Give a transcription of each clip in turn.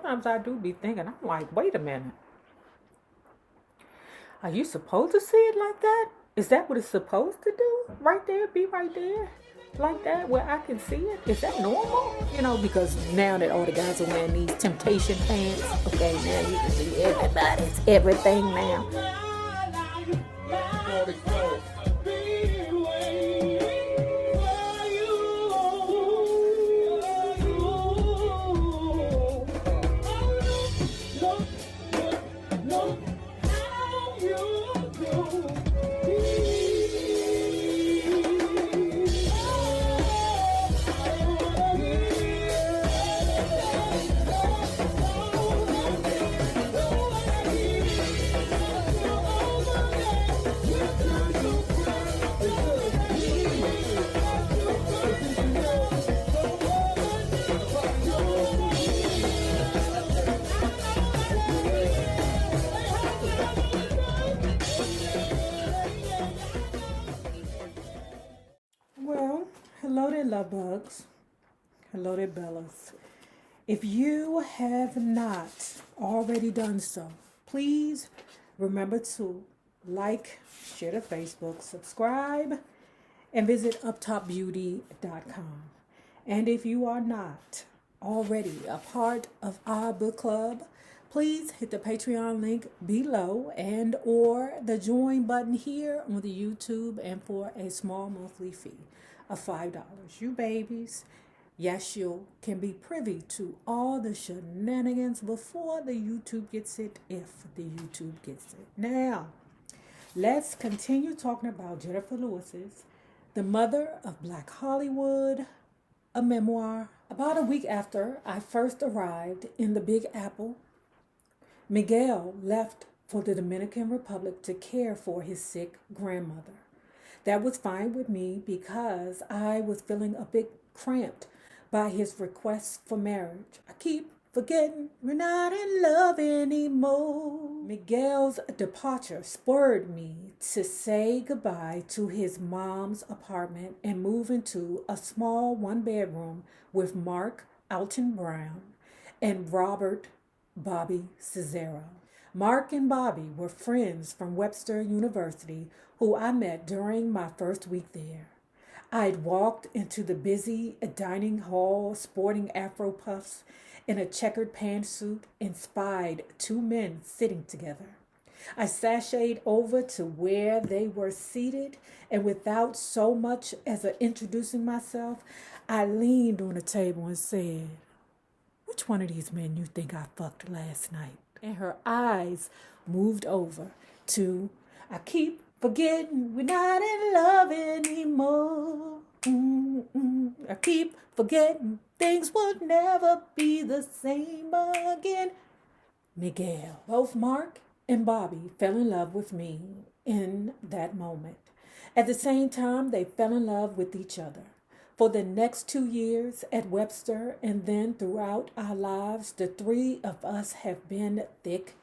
sometimes I do be thinking, I'm like, wait a minute. Are you supposed to see it like that? Is that what it's supposed to do? Right there, be right there, like that, where I can see it? Is that normal? Because now that all the guys are wearing these temptation pants, okay, now you can see everybody's everything now. Well, hello there, love bugs. Hello there, Bellas. If you have not already done so, please remember to like, share to Facebook, subscribe, and visit uptopbeauty.com. And if you are not already a part of our book club, please hit the Patreon link below and or the join button here on the YouTube, and for a small monthly fee of $5. You babies, yes, you can be privy to all the shenanigans before the YouTube gets it, if the YouTube gets it. Now, let's continue talking about Jennifer Lewis's The Mother of Black Hollywood, a memoir. About a week after I first arrived in the Big Apple, Miguel left for the Dominican Republic to care for his sick grandmother. That was fine with me because I was feeling a bit cramped by his requests for marriage. I keep forgetting we're not in love anymore. Miguel's departure spurred me to say goodbye to his mom's apartment and move into a small one-bedroom with Mark Alton Brown and Robert Bobby Cesaro. Mark and Bobby were friends from Webster University who I met during my first week there. I'd walked into the busy dining hall sporting Afro puffs in a checkered pantsuit and spied two men sitting together. I sashayed over to where they were seated, and without so much as introducing myself, I leaned on the table and said, "Which one of these men you think I fucked last night?" And her eyes moved over to, "I keep forgetting we're not in love anymore. I keep forgetting things will never be the same again." Miguel. Both Mark and Bobby fell in love with me in that moment. At the same time, they fell in love with each other. For the next 2 years at Webster and then throughout our lives, the three of us have been thick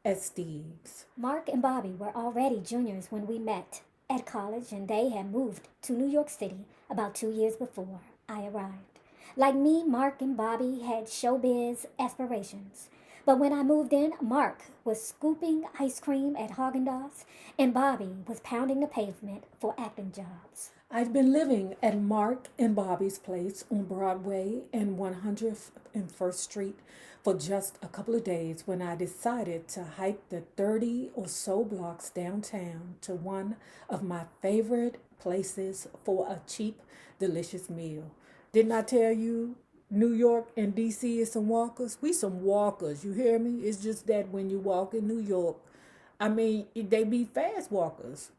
as thieves. Mark and Bobby were already juniors when we met at college, and they had moved to New York City about 2 years before I arrived. Like me, Mark and Bobby had showbiz aspirations. But when I moved in, Mark was scooping ice cream at Haagen-Dazs, and Bobby was pounding the pavement for acting jobs. I'd been living at Mark and Bobby's place on Broadway and 101st Street for just a couple of days when I decided to hike the 30 or so blocks downtown to one of my favorite places for a cheap, delicious meal. Didn't I tell you New York and DC is some walkers? We some walkers, you hear me? It's just that when you walk in New York, I mean, they be fast walkers.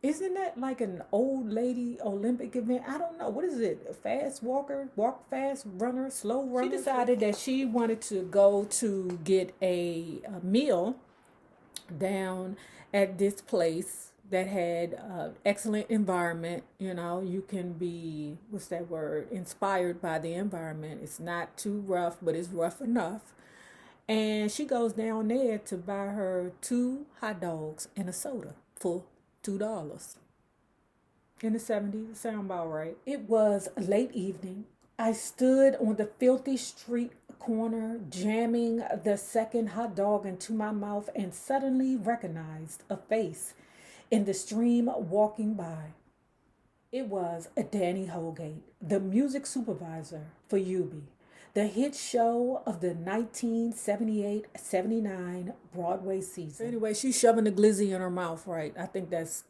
Isn't that like an old lady Olympic event? I don't know. What is it? A fast walker, walk fast, runner, slow runner? She decided that she wanted to go to get a meal down at this place that had excellent environment. You know, you can be, what's that word, inspired by the environment. It's not too rough, but it's rough enough. And she goes down there to buy her 2 hot dogs and a soda for $2. In the 70s, sound about right. It was a late evening. I stood on the filthy street corner, jamming the second hot dog into my mouth, and suddenly recognized a face in the stream walking by. It was Danny Holgate, the music supervisor for Yubi, the hit show of the 1978-79 Broadway season. Anyway, she's shoving the glizzy in her mouth, right? I think that's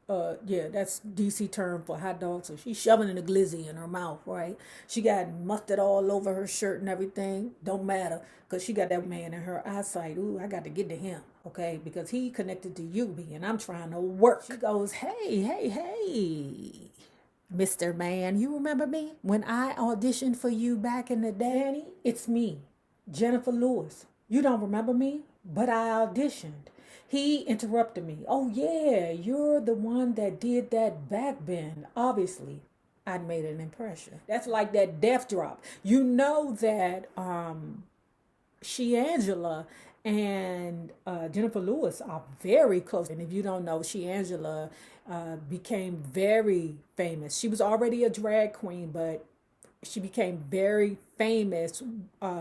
that's DC term for hot dog. So she's shoving the glizzy in her mouth, right? She got mustard all over her shirt and everything. Don't matter, because she got that man in her eyesight. Ooh, I got to get to him, okay? Because he connected to Yubi, and I'm trying to work. She goes, hey, Mr. Man, you remember me? When I auditioned for you back in the day? Danny, it's me, Jennifer Lewis. You don't remember me? But I auditioned. He interrupted me. Oh, yeah, you're the one that did that back bend. Obviously, I'd made an impression. That's like that death drop. You know that she Angela and Jennifer Lewis are very close. And if you don't know, she Angela became very famous. She was already a drag queen, but she became very famous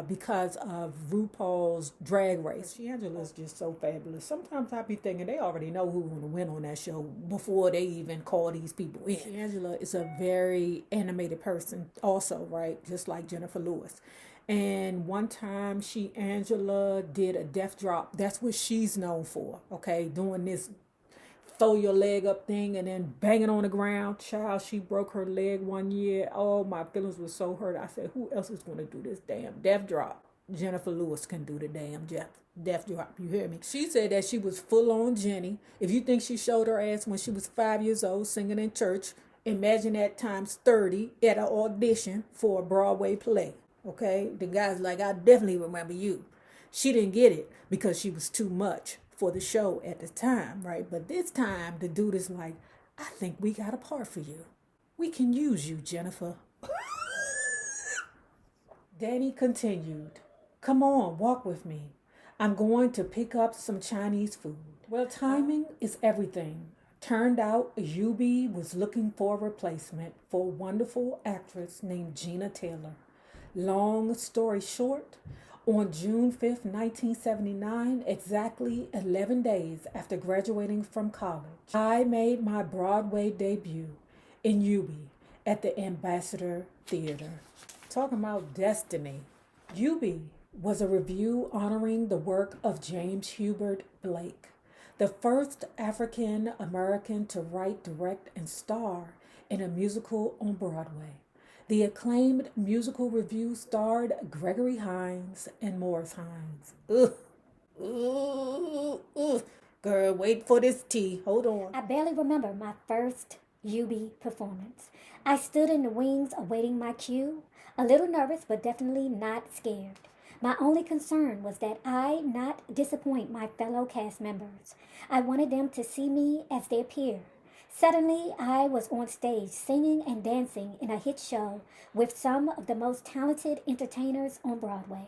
because of RuPaul's Drag Race. She Angela's just so fabulous. Sometimes I be thinking they already know who's going to win on that show before they even call these people in. She Angela is a very animated person also, right? Just like Jennifer Lewis. And one time she Angela did a death drop. That's what she's known for, okay? Doing this throw your leg up thing and then banging on the ground. Child, she broke her leg one year. Oh, my feelings were so hurt. I said, who else is going to do this damn death drop? Jennifer Lewis can do the damn death drop. You hear me? She said that she was full on Jenny. If you think she showed her ass when she was 5 years old singing in church, imagine that times 30 at an audition for a Broadway play. Okay? The guy's like, I definitely remember you. She didn't get it because she was too much for the show at the time, right? But this time, the dude is like, I think we got a part for you. We can use you, Jennifer. Danny continued, come on, walk with me. I'm going to pick up some Chinese food. Well, timing is everything. Turned out Yubi was looking for a replacement for a wonderful actress named Gina Taylor. Long story short, on June 5th, 1979, exactly 11 days after graduating from college, I made my Broadway debut in Yubi at the Ambassador Theater. Talking about destiny. Yubi was a review honoring the work of James Hubert Blake, the first African American to write, direct, and star in a musical on Broadway. The acclaimed musical review starred Gregory Hines and Morris Hines. Girl, wait for this tea. Hold on. I barely remember my first Yubi performance. I stood in the wings awaiting my cue, a little nervous but definitely not scared. My only concern was that I not disappoint my fellow cast members. I wanted them to see me as their peer. Suddenly, I was on stage singing and dancing in a hit show with some of the most talented entertainers on Broadway.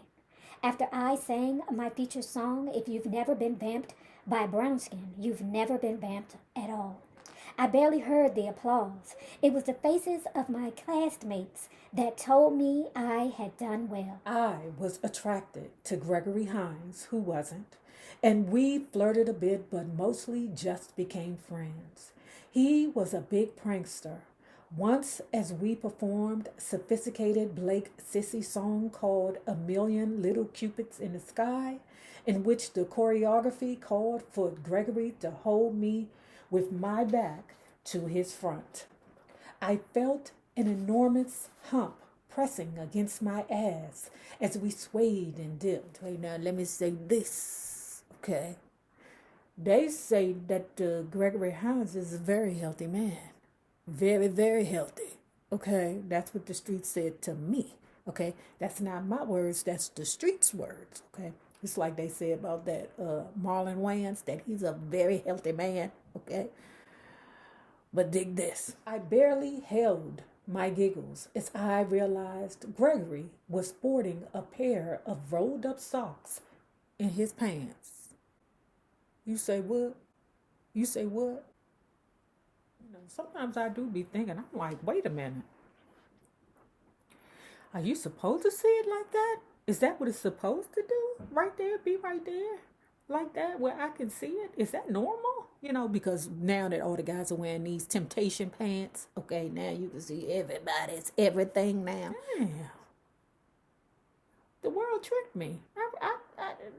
After I sang my feature song, If You've Never Been Vamped by Brownskin, You've Never Been Vamped at All. I barely heard the applause. It was the faces of my classmates that told me I had done well. I was attracted to Gregory Hines, who wasn't, and we flirted a bit, but mostly just became friends. He was a big prankster. Once, as we performed sophisticated Blake Sissy song called A Million Little Cupids in the Sky, in which the choreography called for Gregory to hold me with my back to his front. I felt an enormous hump pressing against my ass as we swayed and dipped. Wait, now let me say this, okay? They say that Gregory Hines is a very healthy man. Very, very healthy. Okay, that's what the streets said to me. Okay, that's not my words, that's the streets' words. Okay, it's like they say about that Marlon Wayans, that he's a very healthy man. Okay, but dig this. I barely held my giggles as I realized Gregory was sporting a pair of rolled up socks in his pants. You say what? You say what? You know, sometimes I do be thinking, I'm like, wait a minute. Are you supposed to see it like that? Is that what it's supposed to do? Right there, be right there, like that, where I can see it? Is that normal? You know, because now that all the guys are wearing these temptation pants, okay, now you can see everybody's everything now. Damn. The world tricked me.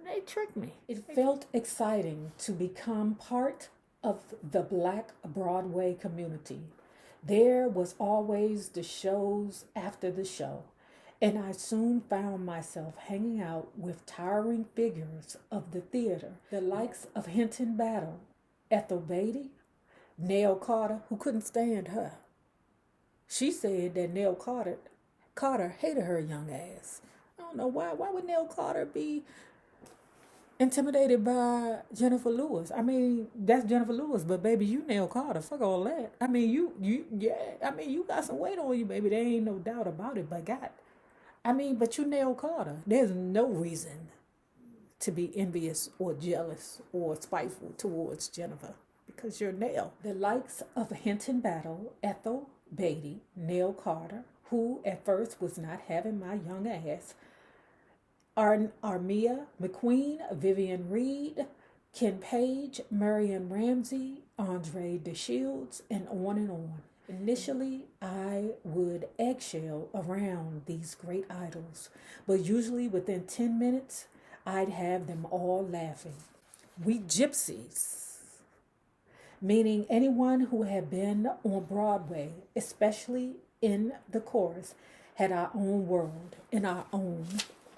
They tricked me. It felt exciting to become part of the Black Broadway community. There was always the shows after the show, and I soon found myself hanging out with towering figures of the theater, the likes of Hinton Battle, Ethel Beatty, Nell Carter, who couldn't stand her. She said that Nell Carter hated her young ass. I don't know why. Why would Nell Carter be intimidated by Jennifer Lewis? I mean, that's Jennifer Lewis, but baby, you Nell Carter. Fuck all that. I mean, you got some weight on you, baby. There ain't no doubt about it. But you Nell Carter. There's no reason to be envious or jealous or spiteful towards Jennifer because you're Nell. The likes of Hinton Battle, Ethel Beatty, Nell Carter, who at first was not having my young ass, Armia McQueen, Vivian Reed, Ken Page, Marion Ramsey, Andre DeShields, and on and on. Initially, I would eggshell around these great idols, but usually within 10 minutes, I'd have them all laughing. We gypsies, meaning anyone who had been on Broadway, especially in the chorus, had our own world in our own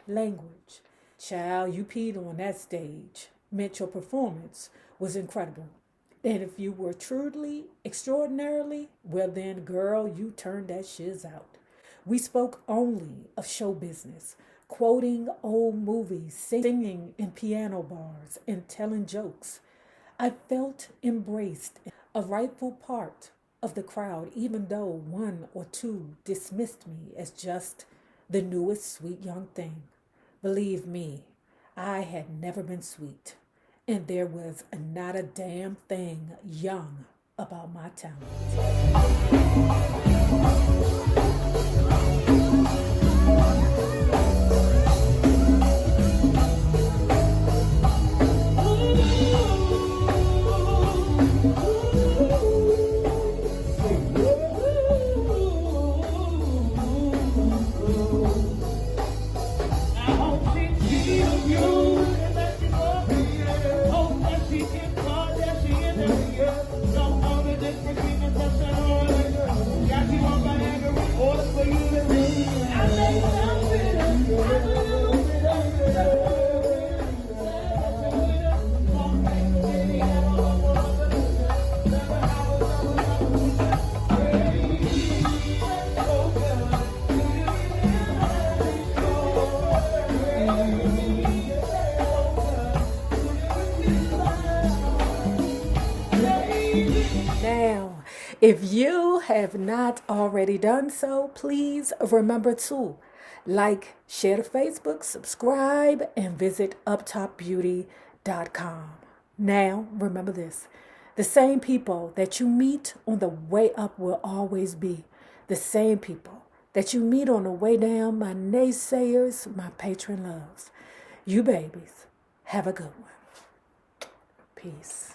language. Child, you peed on that stage meant your performance was incredible. And if you were truly extraordinarily, well then, girl, you turned that shiz out. We spoke only of show business, quoting old movies, singing in piano bars, and telling jokes. I felt embraced, a rightful part of the crowd, even though one or two dismissed me as just the newest sweet young thing. Believe me, I had never been sweet, and there was not a damn thing young about my talent. Now, if you have not already done so, please remember to like, share the Facebook, subscribe, and visit uptopbeauty.com. Now, remember this. The same people that you meet on the way up will always be the same people that you meet on the way down, my naysayers, my patron loves. You babies, have a good one. Peace.